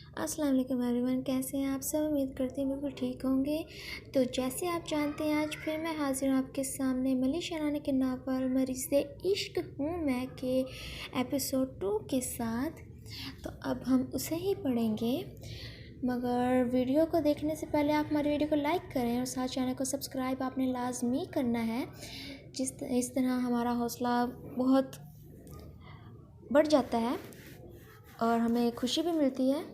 अस्सलाम वालेकुम एवरीवन, कैसे हैं आप सब। उम्मीद करती हूँ बिल्कुल ठीक होंगे। तो जैसे आप जानते हैं, आज फिर मैं हाजिर हूँ आपके सामने मली शराना के नावल मरीज़े इश्क हूँ मैं के एपिसोड 2 के साथ। तो अब हम उसे ही पढ़ेंगे, मगर वीडियो को देखने से पहले आप हमारी वीडियो को लाइक करें और साथ चैनल को सब्सक्राइब आपने लाजमी करना है। इस तरह हमारा हौसला बहुत बढ़ जाता है और हमें खुशी भी मिलती है।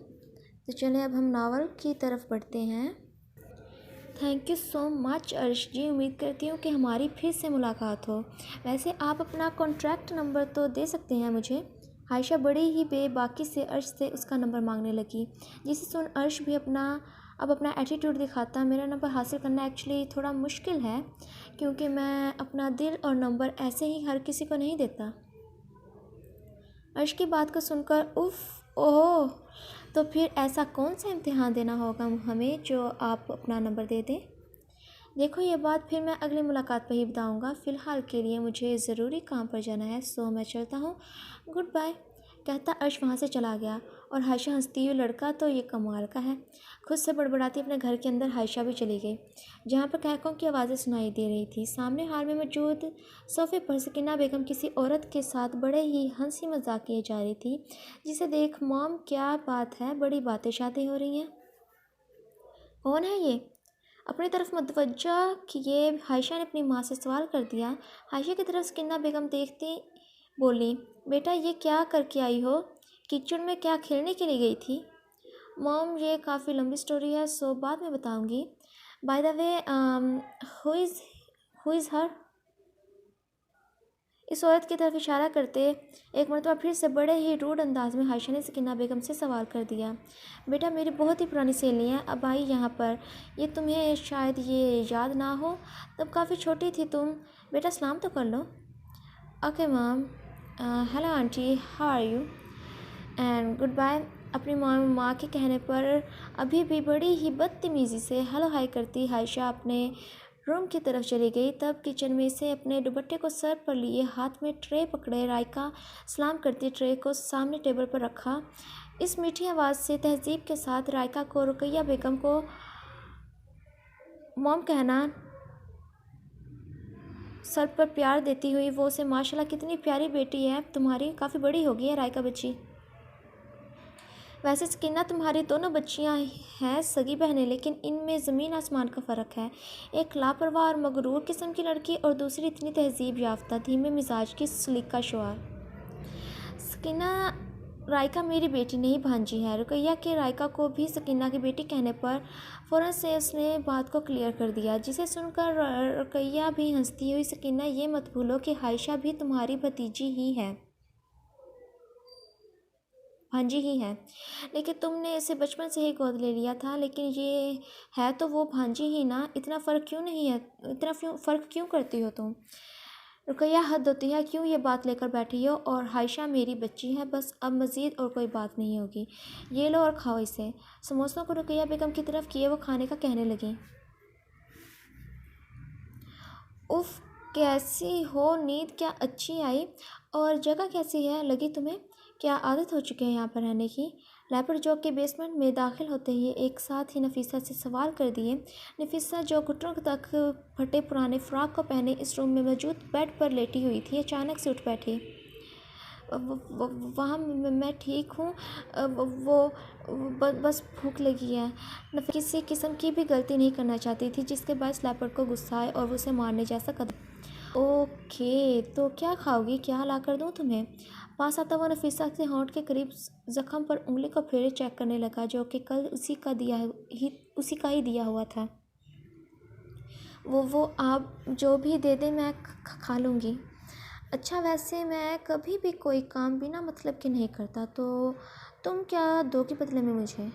तो चलिए अब हम नावल की तरफ बढ़ते हैं। थैंक यू सो मच अर्श जी, उम्मीद करती हूँ कि हमारी फिर से मुलाकात हो। वैसे आप अपना कॉन्ट्रैक्ट नंबर तो दे सकते हैं मुझे। आयशा बड़ी ही बेबाकी से अर्श से उसका नंबर मांगने लगी, जिसे सुन अर्श भी अपना एटीट्यूड दिखाता। मेरा नंबर हासिल करना एक्चुअली थोड़ा मुश्किल है, क्योंकि मैं अपना दिल और नंबर ऐसे ही हर किसी को नहीं देता। अर्श की बात को सुनकर ओह, तो फिर ऐसा कौन सा इम्तिहान देना होगा हमें जो आप अपना नंबर दे दें। देखो, ये बात फिर मैं अगली मुलाकात पर ही बताऊंगा। फ़िलहाल के लिए मुझे ज़रूरी काम पर जाना है, सो मैं चलता हूँ। गुड बाय, कहता अर्श वहाँ से चला गया। और हायशा हंसती हुई, लड़का तो ये कमाल का है। खुद से बड़बड़ाती अपने घर के अंदर हायशा भी चली गई, जहाँ पर कहकों की आवाज़ें सुनाई दे रही थी। सामने हाल में मौजूद सोफ़े पर सकीना बेगम किसी औरत के साथ बड़े ही हंसी मजाक किए जा रही थी, जिसे देख मॉम क्या बात है, बड़ी बातें शादी हो रही हैं। कौन है ये, अपनी तरफ मुतवज्जा किए हायशा ने अपनी माँ से सवाल कर दिया। हायशा की तरफ सकीना बेगम देखती बोली, बेटा ये क्या करके आई हो, कीचड़ में क्या खेलने के लिए गई थी। मॉम, ये काफ़ी लंबी स्टोरी है, सो बाद में बताऊंगी। By the way, who is her. इस औरत की तरफ इशारा करते एक मरतबा फिर से बड़े ही रूड अंदाज में हायशा ने सकीना बेगम से सवाल कर दिया। बेटा, मेरी बहुत ही पुरानी सहेली है, अब आई यहाँ पर। ये तुम्हें शायद ये याद ना हो, तब काफ़ी छोटी थी तुम। बेटा सलाम तो कर लो। Okay mom, hello aunty, how are you, and goodbye. अपनी माँ के कहने पर अभी भी बड़ी ही बदतमीज़ी से हेलो हाय करती हायशा अपने रूम की तरफ चली गई। तब किचन में से अपने दुपट्टे को सर पर लिए हाथ में ट्रे पकड़े रायका सलाम करती ट्रे को सामने टेबल पर रखा। इस मीठी आवाज़ से तहजीब के साथ रायका को रुकैया बेगम को मॉम कहना सर पर प्यार देती हुई वो उसे, माशाल्लाह कितनी प्यारी बेटी है तुम्हारी, काफ़ी बड़ी हो गई है रायका बच्ची। वैसे सकीना, तुम्हारी दोनों बच्चियां हैं सगी बहनें, लेकिन इनमें ज़मीन आसमान का फ़र्क है। एक लापरवाह और मगरूर किस्म की लड़की और दूसरी इतनी तहजीब याफ्ता धीमे मिजाज की सलीका शुआर। सकीना, रायका मेरी बेटी नहीं भांजी है। रुकैया के रायका को भी सकीना की बेटी कहने पर फ़ौरन से उसने बात को क्लियर कर दिया, जिसे सुनकर रुकैया भी हंसती हुई, सकीना ये मत भूलो कि हायशा भी तुम्हारी भांजी ही है, लेकिन तुमने इसे बचपन से ही गोद ले लिया था। लेकिन ये है तो वो भांजी ही ना, इतना फ़र्क क्यों करती हो तुम। रुकैया, हद होती है, क्यों ये बात लेकर बैठी हो। और हायशा मेरी बच्ची है, बस अब मज़ीद और कोई बात नहीं होगी। ये लो और खाओ इसे। समोसों को रुकैया बेगम की तरफ किए वो खाने का कहने लगी। उफ़, कैसी हो, नींद क्या अच्छी आई। और जगह कैसी है लगी तुम्हें, क्या आदत हो चुकी है यहाँ पर रहने की। लेपर्ड जॉक के बेसमेंट में दाखिल होते ही एक साथ ही नफीसा से सवाल कर दिए। नफीसा, जो घुटनों तक फटे पुराने फ्रॉक को पहने इस रूम में मौजूद बेड पर लेटी हुई थी, अचानक से उठ बैठी। वहाँ मैं ठीक हूँ, बस भूख लगी है। नफीसा किसी किस्म की भी गलती नहीं करना चाहती थी जिसके बायस लेपर्ड को गुस्सा आए और उसे मारने जैसा कदम। ओके, तो क्या खाओगी, क्या ला कर दूँ तुम्हें। पास आता हुआ नफीसा से होंठ के करीब जख्म पर उंगली को फेरे चेक करने लगा, जो कि कल उसी का ही दिया हुआ था। वो आप जो भी दे दें मैं खा लूँगी। अच्छा, वैसे मैं कभी भी कोई काम बिना मतलब के नहीं करता, तो तुम क्या दोगी बदले में मुझे।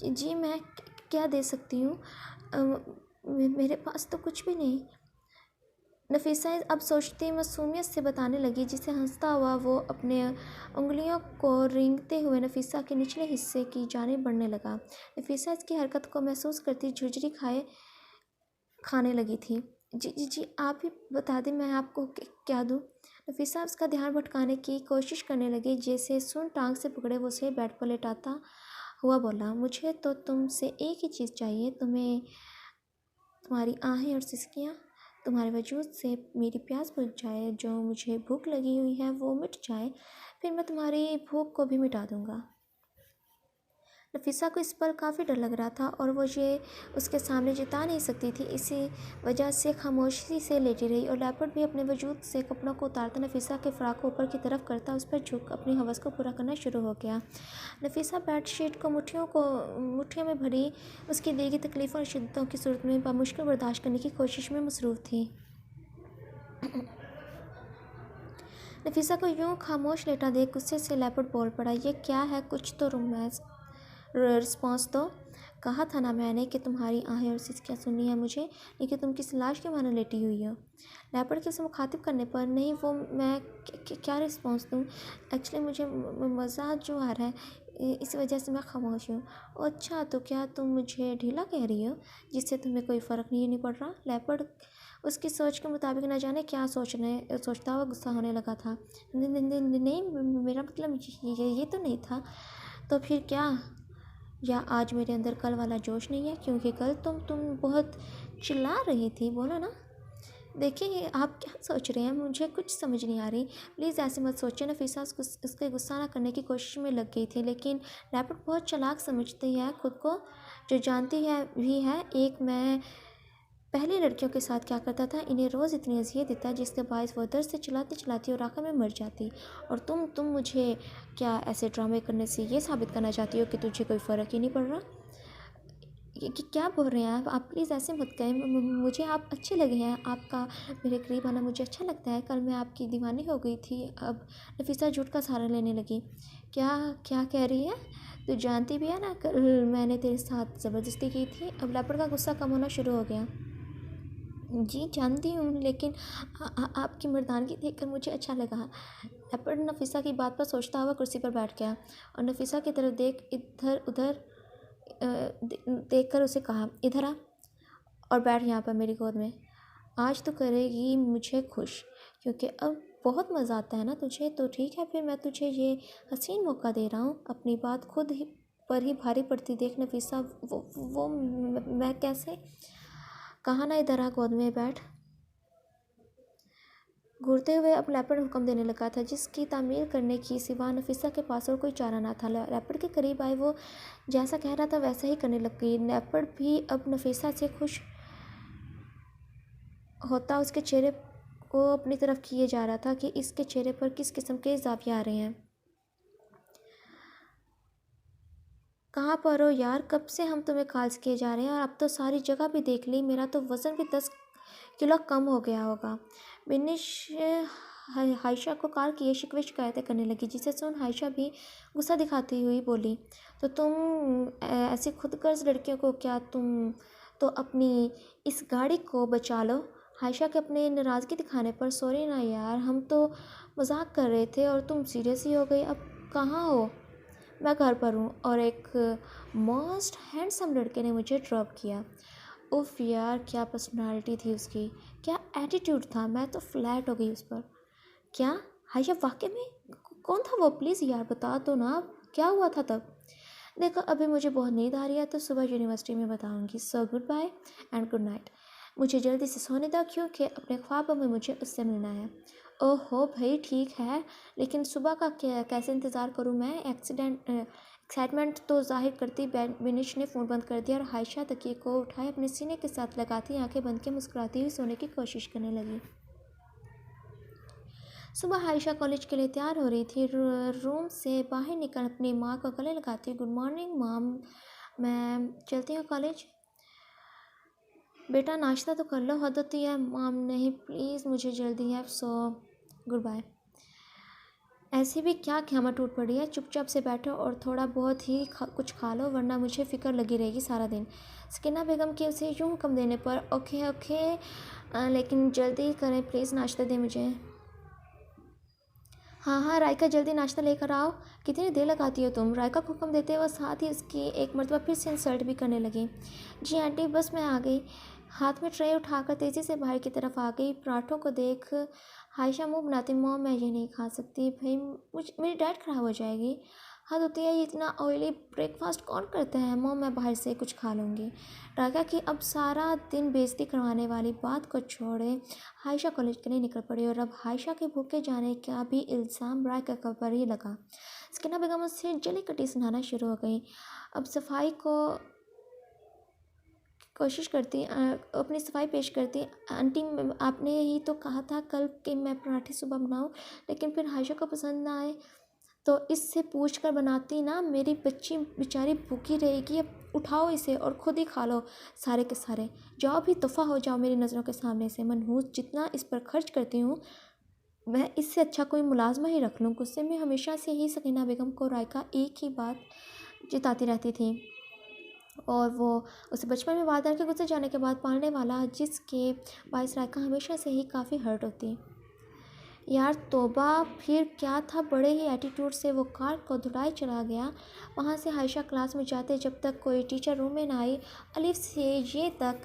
जी मैं क्या दे सकती हूँ, मेरे पास तो कुछ भी नहीं। नफीसा अब सोचती मासूमियत से बताने लगी, जिसे हंसता हुआ वो अपने उंगलियों को रेंगते हुए नफीसा के निचले हिस्से की जानिब बढ़ने लगा। नफीसा इसकी हरकत को महसूस करती झुरझुरी खाने लगी थी। जी आप ही बता दें मैं आपको क्या दूँ। नफीसा उसका ध्यान भटकाने की कोशिश करने लगी, जैसे सुन टांग से पकड़े वो उसे बेड पर लेटाता हुआ बोला, मुझे तो तुमसे एक ही चीज़ चाहिए, तुम्हारी आहें और सिसकियाँ, तुम्हारे वजूद से मेरी प्यास बुझ जाए, जो मुझे भूख लगी हुई है वो मिट जाए, फिर मैं तुम्हारी भूख को भी मिटा दूँगा। नफीसा को इस पर काफ़ी डर लग रहा था और वो ये उसके सामने जता नहीं सकती थी। इसी वजह से खामोशी से लेटी रही और लेपर्ड भी अपने वजूद से कपड़ों को उतारता नफीसा के फ्राक को ऊपर की तरफ करता उस पर झुक अपनी हवस को पूरा करना शुरू हो गया। नफीसा बेडशीट को मुट्ठियों में भरी उसकी दी गई तकलीफ़ों और शिद्दतों की सूरत में बामुश्किल बर्दाश्त करने की कोशिश में मसरूफ़ थी। नफीसा को यूं खामोश लेटा देख गुस्से से लेपर्ड बोल पड़ा, ये क्या है, कुछ तो रिस्पॉन्स दो। कहा था ना मैंने कि तुम्हारी आहें और सिसकियाँ सुननी है मुझे, लेकिन तुम किस लाश के मानो लेटी हुई हो। लेपर्ड के उसे मुखातिब करने पर, नहीं वो मैं क्या रिस्पॉन्स दूँ, एक्चुअली मुझे मज़ा जो आ रहा है इस वजह से मैं खामोश हूँ। अच्छा, तो क्या तुम मुझे ढीला कह रही हो जिससे तुम्हें कोई फ़र्क नहीं पड़ रहा। लेपर्ड उसकी सोच के मुताबिक न जाने क्या सोचता हुआ गुस्सा होने लगा था। नहीं, मेरा मतलब ये तो नहीं था। तो फिर क्या, या आज मेरे अंदर कल वाला जोश नहीं है, क्योंकि कल तुम बहुत चिल्ला रही थी, बोलो ना। देखिए आप क्या सोच रहे हैं, मुझे कुछ समझ नहीं आ रही, प्लीज़ ऐसे मत सोचिए। नफीसा उसके गुस्सा ना करने की कोशिश में लग गई थी, लेकिन लेपर्ड बहुत चालाक समझती है खुद को, जो जानती है भी है। एक मैं पहले लड़कियों के साथ क्या करता था, इन्हें रोज़ इतनी अजियत देता जिसके बायस वो दर्द से चिल्लाती चिल्लाती और आखिर में मर जाती। और तुम मुझे क्या ऐसे ड्रामे करने से ये साबित करना चाहती हो कि तुझे कोई फ़र्क ही नहीं पड़ रहा। ये क्या बोल रहे हैं आप प्लीज़ ऐसे मत कहें। मुझे आप अच्छे लगे हैं, आपका मेरे करीब आना मुझे अच्छा लगता है। कल मैं आपकी दीवानी हो गई थी। अब नफीसा झूठ का सहारा लेने लगी। क्या क्या कह रही है, तू जानती भी है ना कल मैंने तेरे साथ ज़बरदस्ती की थी। अब लेपर्ड का गुस्सा कम होना शुरू हो गया। जी जानती हूँ, लेकिन आपकी मर्दानगी देखकर मुझे अच्छा लगा। लेपर्ड नफीसा की बात पर सोचता हुआ कुर्सी पर बैठ गया और नफीसा की तरफ इधर उधर देखकर उसे कहा, इधर आ और बैठ यहाँ पर मेरी गोद में। आज तो करेगी मुझे खुश, क्योंकि अब बहुत मज़ा आता है ना तुझे। तो ठीक है, फिर मैं तुझे ये हसीन मौका दे रहा हूँ। अपनी बात खुद ही पर ही भारी पड़ती देख नफीसा, वो मैं कैसे। कहा ना, इधर आ, गोद में बैठ। घूरते हुए अब लेपर्ड हुक्म देने लगा था, जिसकी तामीर करने की सिवा नफीसा के पास और कोई चारा ना था। लेपर्ड के करीब आए वो जैसा कह रहा था वैसा ही करने लग गई। लेपर्ड भी अब नफीसा से खुश होता उसके चेहरे को अपनी तरफ किए जा रहा था कि इसके चेहरे पर किस किस्म के इजाफे आ रहे हैं। कहाँ पर हो यार, कब से हम तुम्हें कॉल्स किए जा रहे हैं और अब तो सारी जगह भी देख ली। मेरा तो वज़न भी 10 किलो कम हो गया होगा। बिनिश हाइशा को कॉल किए शिकवे शिकायतें करने लगी, जिसे सुन हाइशा भी गुस्सा दिखाती हुई बोली, तो तुम ऐसी खुदगर्ज लड़कियों को क्या, तुम तो अपनी इस गाड़ी को बचा लो। हाइशा के अपने नाराज़गी दिखाने पर, सॉरी ना यार, हम तो मजाक कर रहे थे और तुम सीरियस ही हो गई। अब कहाँ हो। मैं घर पर हूँ और एक मोस्ट हैंडसम लड़के ने मुझे ड्रॉप किया। उफ यार, क्या पर्सनालिटी थी उसकी, क्या एटीट्यूड था। मैं तो फ्लैट हो गई उस पर। क्या हाइशा वाकई में, कौन था वो, प्लीज़ यार बता दो ना, क्या हुआ था तब। देखो अभी मुझे बहुत नींद आ रही है, तो सुबह यूनिवर्सिटी में बताऊंगी। So good bye and good night. मुझे जल्दी से सोने दो, क्योंकि अपने ख्वाबों में मुझे उससे मिलना है। ओहो भाई ठीक है, लेकिन सुबह का कैसे इंतज़ार करूँ मैं। एक्साइटमेंट तो जाहिर करती बिनिश ने फ़ोन बंद कर दिया और हाइशा तकिए को उठाए अपने सीने के साथ लगाती आंखें बंद के मुस्कुराती हुई सोने की कोशिश करने लगी। सुबह हाइशा कॉलेज के लिए तैयार हो रही थी। रूम से बाहर निकल अपनी माँ को गले लगाती, गुड मॉर्निंग माम, मैं चलती हूँ कॉलेज। बेटा नाश्ता तो कर लो, हद होती है। माम नहीं प्लीज़, मुझे जल्दी है, सो गुड बाय। ऐसे भी क्या क़यामत टूट पड़ी है, चुपचाप से बैठो और थोड़ा बहुत ही कुछ खा लो, वरना मुझे फ़िक्र लगी रहेगी सारा दिन। सकीना बेगम के उसे यूँ हुक्म देने पर, ओके ओके लेकिन जल्दी करें प्लीज़, नाश्ता दें मुझे। हाँ हाँ रायका, जल्दी नाश्ता लेकर आओ। कितनी देर लगाती हो तुम। रायका को हुक्म देते हुए साथ ही उसकी एक मरतबा फिर से इंसल्ट भी करने लगी। जी आंटी, बस मैं आ गई। हाथ में ट्रे उठाकर तेज़ी से बाहर की तरफ आ गई। पराठों को देख हाइशा मुंह बनाती, मॉम मैं ये नहीं खा सकती भाई, मेरी डाइट ख़राब हो जाएगी। हद होती है, ये इतना ऑयली ब्रेकफास्ट कौन करता है। मॉम मैं बाहर से कुछ खा लूँगी। रायका की अब सारा दिन बेइज्जती करवाने वाली बात को छोड़े आयशा कॉलेज के लिए निकल पड़ी और अब आयशा के भूखे जाने का भी इल्ज़ाम रायका के ऊपर ही लगा। सकीना बेगम उससे जली कटी सुनाना शुरू हो गई। अब सफाई को कोशिश करती अपनी सफाई पेश करती। आंटी आपने ही तो कहा था कल कि मैं पराठे सुबह बनाऊं, लेकिन फिर आयशा को पसंद ना आए तो इससे पूछ कर बनाती ना। मेरी बच्ची बेचारी भूखी रहेगी, अब उठाओ इसे और खुद ही खा लो सारे के सारे। जाओ भी दफ़ा हो जाओ मेरी नज़रों के सामने से। मनहूस जितना इस पर खर्च करती हूँ मैं इससे अच्छा कोई मुलाजमा ही रख लूँ। गुस्से में हमेशा से ही सकीना बेगम को रायका एक ही बात जिताती रहती थी और वो उसे बचपन में वादा के गुजर जाने के बाद पालने वाला, जिसके बाइस रायका हमेशा से ही काफ़ी हर्ट होती। यार तौबा, फिर क्या था। बड़े ही एटीट्यूड से वो कार को दौड़ाए चला गया। वहाँ से आयशा क्लास में जाते जब तक कोई टीचर रूम में ना आई। अलिफ से ये तक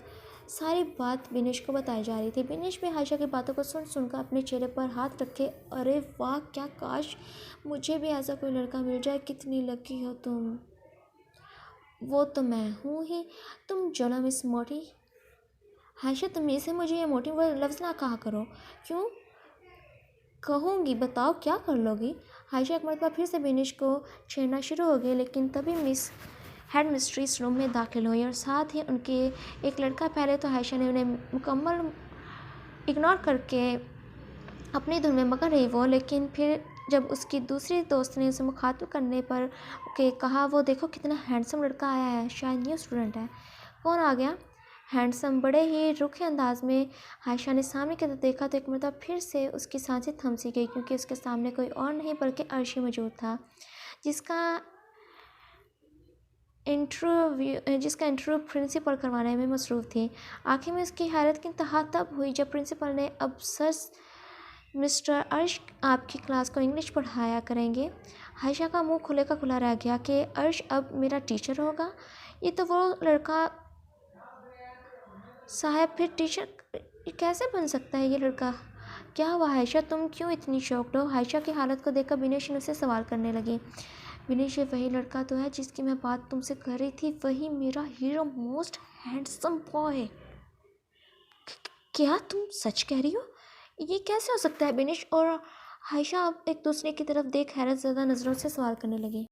सारी बात बिनेश को बताई जा रही थी। बिनेश भी आयशा की बातों को सुन सुनकर अपने चेहरे पर हाथ रखे। अरे वाह, क्या काश मुझे भी ऐसा कोई लड़का मिल जाए। कितनी लकी हो तुम। वो तो मैं हूँ ही। तुम जलो मिस मोटी। आयशा तुम इसे मुझे ये मोटी वो लफ्ज़ ना कहा करो। क्यों कहूँगी, बताओ क्या कर लोगी। आयशा एक मरतबा फिर से बिनेश को छेड़ना शुरू हो गई, लेकिन तभी मिस हेड मिस्ट्रीस रूम में दाखिल हुई और साथ ही उनके एक लड़का। पहले तो आयशा ने उन्हें मुकम्मल इग्नोर करके अपनी धुन में मगन रही वो, लेकिन फिर जब उसकी दूसरी दोस्त ने उसे मुखातिब करने पर के कहा, वो देखो कितना हैंडसम लड़का आया है, शायद न्यू स्टूडेंट है। कौन आ गया? हैंडसम। बड़े ही रुखे अंदाज में आयशा ने सामने की तरफ देखा तो एक मरतबा फिर से उसकी सांसें थम सी गई, क्योंकि उसके सामने कोई और नहीं बल्कि अर्शी मौजूद था, जिसका इंटरव्यू प्रिंसिपल करवाने में मसरूफ़ थी। आखिर में उसकी हैरत की इंतहा तब हुई जब प्रिंसिपल ने, अब सर मिस्टर अर्श आपकी क्लास को इंग्लिश पढ़ाया करेंगे। आयशा का मुंह खुले का खुला रह गया कि अर्श अब मेरा टीचर होगा। ये तो वो लड़का साहब, फिर टीचर कैसे बन सकता है ये लड़का। क्या हुआ आयशा, तुम क्यों इतनी शॉक्ड हो। आयशा की हालत को देखकर बिनेश ने उससे सवाल करने लगी। बिनेश, ये वही लड़का तो है जिसकी मैं बात तुमसे कर रही थी, वही मेरा हीरो, मोस्ट हैंडसम बॉय। क्या तुम सच कह रही हो? ये कैसे हो सकता है। बिनेश और आयशा अब एक दूसरे की तरफ देख हैरत ज़दा नज़रों से सवाल करने लगी।